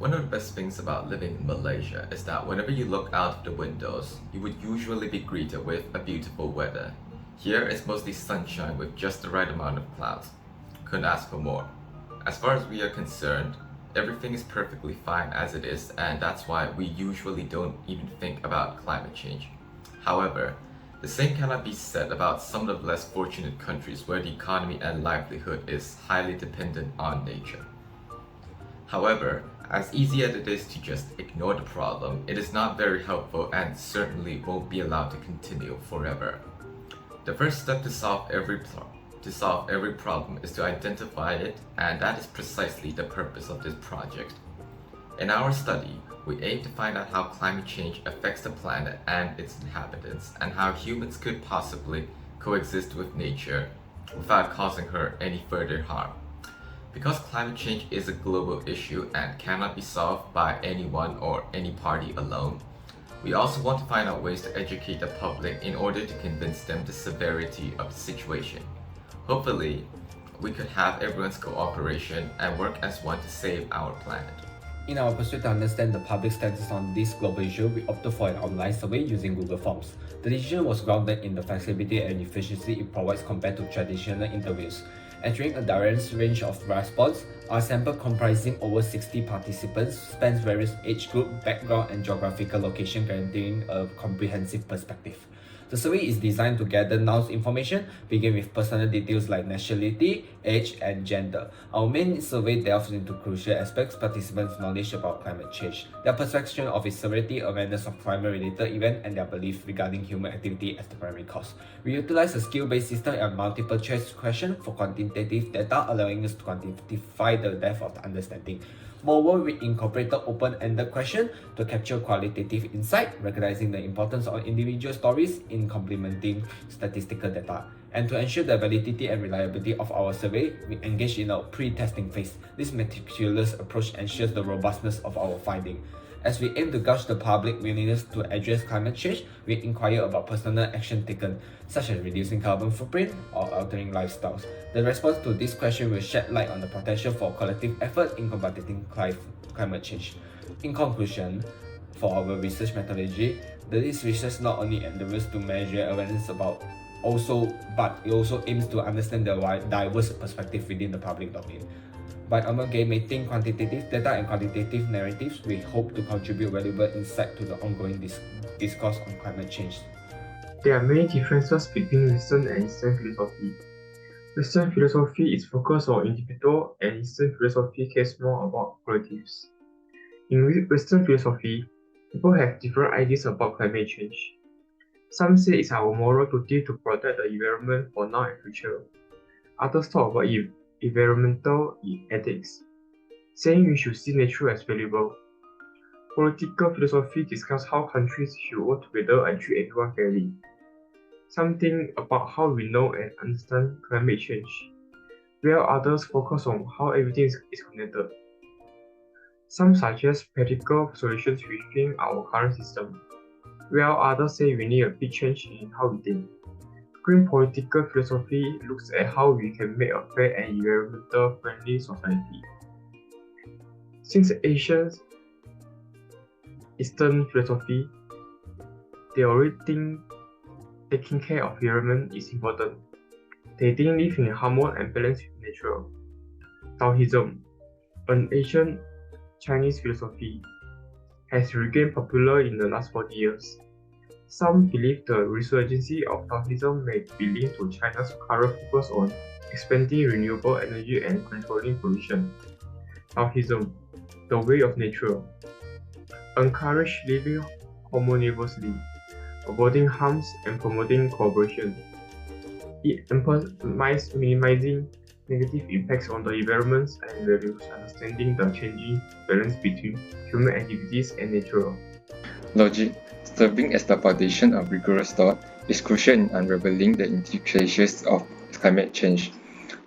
One of the best things about living in Malaysia is that whenever you look out of the windows, you would usually be greeted with a beautiful weather. Here it's mostly sunshine with just the right amount of clouds. Couldn't ask for more. As far as we are concerned, everything is perfectly fine as it is, and that's why we usually don't even think about climate change. However, the same cannot be said about some of the less fortunate countries where the economy and livelihood is highly dependent on nature. However, as easy as it is to just ignore the problem, it is not very helpful and certainly won't be allowed to continue forever. The first step to solve every problem is to identify it, and that is precisely the purpose of this project. In our study, we aim to find out how climate change affects the planet and its inhabitants, and how humans could possibly coexist with nature without causing her any further harm. Because climate change is a global issue and cannot be solved by anyone or any party alone, we also want to find out ways to educate the public in order to convince them the severity of the situation. Hopefully, we could have everyone's cooperation and work as one to save our planet. In our pursuit to understand the public status on this global issue, we opted for an online survey using Google Forms. The decision was grounded in the flexibility and efficiency it provides compared to traditional interviews. Answering a diverse range of response, our sample comprising over 60 participants spans various age group, background, and geographical location, guaranteeing a comprehensive perspective. The survey is designed to gather nouns information, begin with personal details like nationality, age, and gender. Our main survey delves into crucial aspects: participants' knowledge about climate change, their perception of its severity, awareness of climate-related events, and their belief regarding human activity as the primary cause. We utilize a skill-based system and multiple choice question for quantitative data, allowing us to quantify the depth of the understanding. Moreover, we incorporated open-ended questions to capture qualitative insight, recognizing the importance of individual stories in complementing statistical data. And to ensure the validity and reliability of our survey, we engage in a pre-testing phase. This meticulous approach ensures the robustness of our finding. As we aim to gauge the public willingness to address climate change, we inquire about personal action taken, such as reducing carbon footprint or altering lifestyles. The response to this question will shed light on the potential for collective effort in combating climate change. In conclusion, for our research methodology, this research not only endeavors to measure awareness but it also aims to understand the diverse perspective within the public domain. By amalgamating quantitative data and qualitative narratives, we hope to contribute valuable insight to the ongoing discourse on climate change. There are many differences between Western and Eastern philosophy. Western philosophy is focused on individual, and Eastern philosophy cares more about collectives. In Western philosophy, people have different ideas about climate change. Some say it's our moral duty to protect the environment for now and future. Others talk about environmental ethics, saying we should see nature as valuable. Political philosophy discusses how countries should work together and treat everyone fairly. Some think about how we know and understand climate change, while others focus on how everything is connected. Some suggest practical solutions within our current system, while others say we need a big change in how we think. Green political philosophy looks at how we can make a fair and environmental friendly society. Since Asian Eastern philosophy, they already think taking care of environment is important. They think live in harmony and balance with nature. Taoism, an ancient Chinese philosophy, has regained popular in the last 40 years. Some believe the resurgence of Taoism may be linked to China's current focus on expanding renewable energy and controlling pollution. Taoism, the way of nature, encourages living harmoniously, avoiding harms and promoting cooperation. It emphasizes minimizing negative impacts on the environment and values understanding the changing balance between human activities and nature. Logic, serving as the foundation of rigorous thought, is crucial in unraveling the implications of climate change.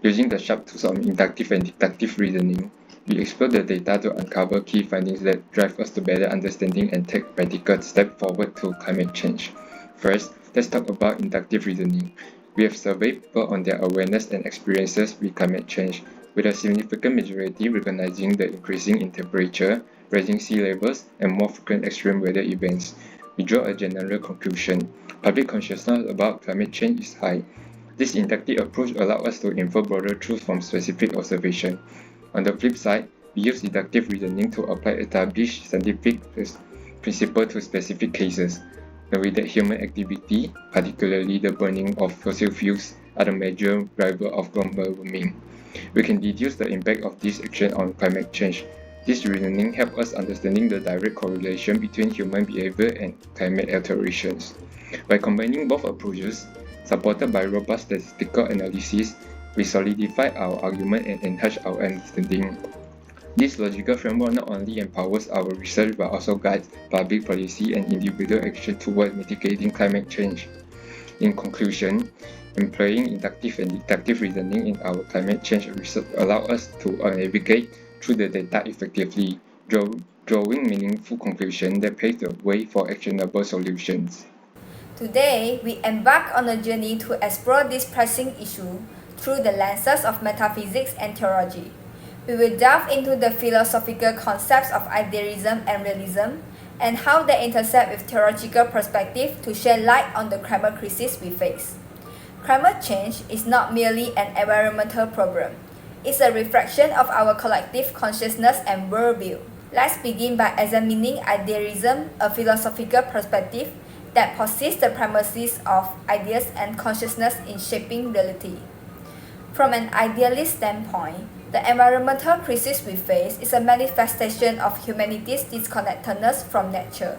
Using the sharp tools of inductive and deductive reasoning, we explore the data to uncover key findings that drive us to better understanding and take practical steps forward to climate change. First, let's talk about inductive reasoning. We have surveyed people on their awareness and experiences with climate change. with a significant majority recognizing the increasing in temperature, rising sea levels, and more frequent extreme weather events. We draw a general conclusion. Public consciousness about climate change is high. This inductive approach allows us to infer broader truths from specific observation. On the flip side, we use deductive reasoning to apply established scientific principles to specific cases, knowing that human activity, particularly the burning of fossil fuels, are the major driver of global warming. We can deduce the impact of this action on climate change. This reasoning helps us understanding the direct correlation between human behavior and climate alterations. By combining both approaches, supported by robust statistical analysis, we solidify our argument and enhance our understanding. This logical framework not only empowers our research but also guides public policy and individual action toward mitigating climate change. In conclusion, employing inductive and deductive reasoning in our climate change research allows us to navigate through the data effectively, drawing meaningful conclusions that pave the way for actionable solutions. Today, we embark on a journey to explore this pressing issue through the lenses of metaphysics and theology. We will delve into the philosophical concepts of idealism and realism and how they intersect with theological perspective to shed light on the climate crisis we face. Climate change is not merely an environmental problem. It's a reflection of our collective consciousness and worldview. Let's begin by examining idealism, a philosophical perspective that posits the premises of ideas and consciousness in shaping reality. From an idealist standpoint, the environmental crisis we face is a manifestation of humanity's disconnectedness from nature.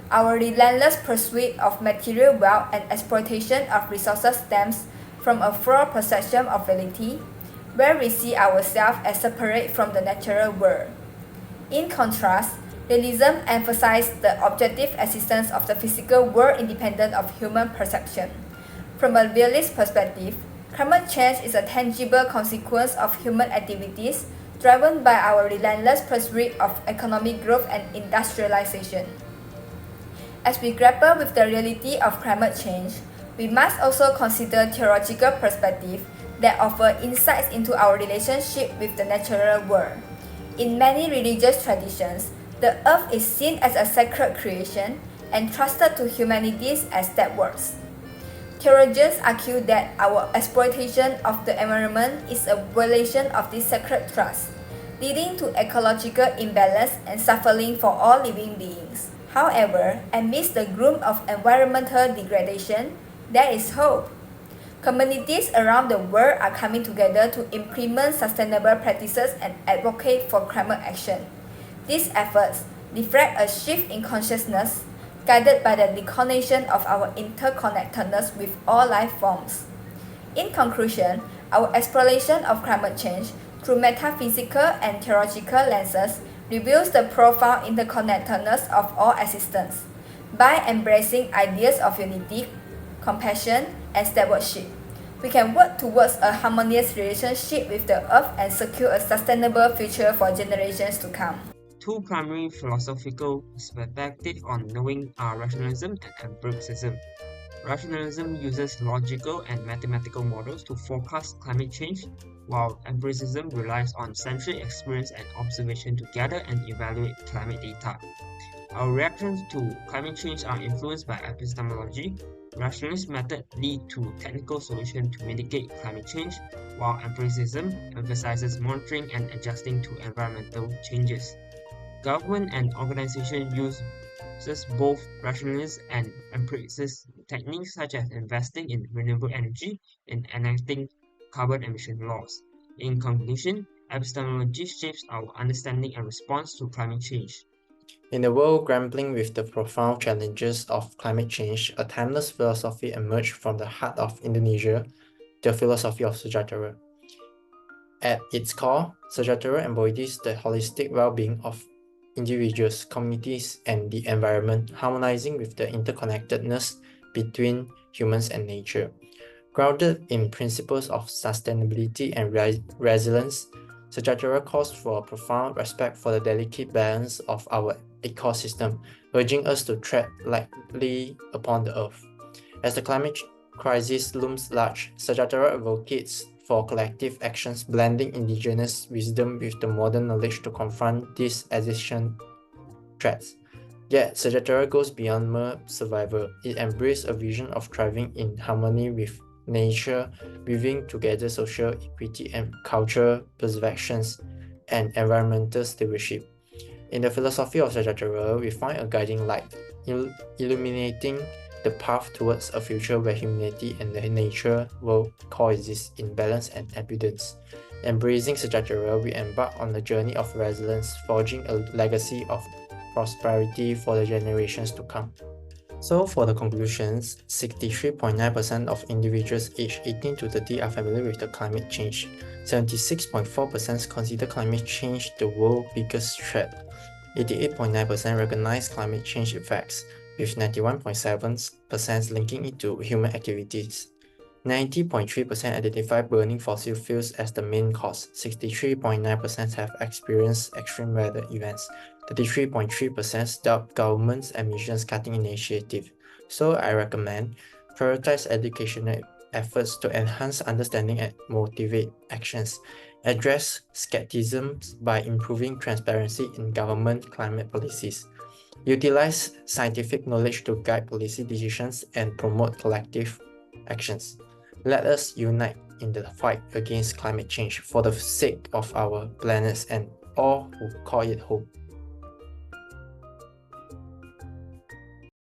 Our relentless pursuit of material wealth and exploitation of resources stems from a flawed perception of reality, where we see ourselves as separate from the natural world. In contrast, realism emphasizes the objective existence of the physical world independent of human perception. From a realist perspective, climate change is a tangible consequence of human activities driven by our relentless pursuit of economic growth and industrialization. As we grapple with the reality of climate change, we must also consider theological perspectives that offer insights into our relationship with the natural world. In many religious traditions, the earth is seen as a sacred creation entrusted to humanity as that works. Theologians argue that our exploitation of the environment is a violation of this sacred trust, leading to ecological imbalance and suffering for all living beings. However, amidst the gloom of environmental degradation, there is hope. Communities around the world are coming together to implement sustainable practices and advocate for climate action. These efforts reflect a shift in consciousness, guided by the recognition of our interconnectedness with all life forms. In conclusion, our exploration of climate change through metaphysical and theological lenses reveals the profound interconnectedness of all existence. By embracing ideas of unity, compassion, and stewardship, we can work towards a harmonious relationship with the earth and secure a sustainable future for generations to come. Two primary philosophical perspectives on knowing are rationalism and empiricism. Rationalism uses logical and mathematical models to forecast climate change, while empiricism relies on sensory experience and observation to gather and evaluate climate data. Our reactions to climate change are influenced by epistemology. Rationalist methods lead to technical solutions to mitigate climate change, while empiricism emphasizes monitoring and adjusting to environmental changes. Government and organizations use both rationalist and empiricist techniques such as investing in renewable energy and enacting carbon emission laws. In conclusion, epistemology shapes our understanding and response to climate change. In a world grappling with the profound challenges of climate change, a timeless philosophy emerged from the heart of Indonesia, the philosophy of Sejahtera. At its core, Sejahtera embodies the holistic well-being of individuals, communities, and the environment, harmonizing with the interconnectedness between humans and nature. Grounded in principles of sustainability and resilience, Sejahtera calls for a profound respect for the delicate balance of our ecosystem, urging us to tread lightly upon the earth. As the climate crisis looms large, Sejahtera advocates for collective actions, blending indigenous wisdom with the modern knowledge to confront these existential threats. Yet, Sagittarius goes beyond mere survival. It embraces a vision of thriving in harmony with nature, weaving together social equity and cultural preservations and environmental stewardship. In the philosophy of Sagittarius, we find a guiding light, illuminating the path towards a future where humanity and the nature will coexist in balance and abundance. Embracing Sagittarius, we embark on a journey of resilience, forging a legacy of prosperity for the generations to come. So for the conclusions, 63.9% of individuals aged 18 to 30 are familiar with the climate change. 76.4% consider climate change the world's biggest threat. 88.9% recognize climate change effects, with 91.7% linking it to human activities. 90.3% identify burning fossil fuels as the main cause. 63.9% have experienced extreme weather events. 33.3% doubt government's emissions cutting initiative. So I recommend prioritize educational efforts to enhance understanding and motivate actions. Address skepticism by improving transparency in government climate policies. Utilize scientific knowledge to guide policy decisions and promote collective actions. Let us unite in the fight against climate change for the sake of our planets and all who call it home.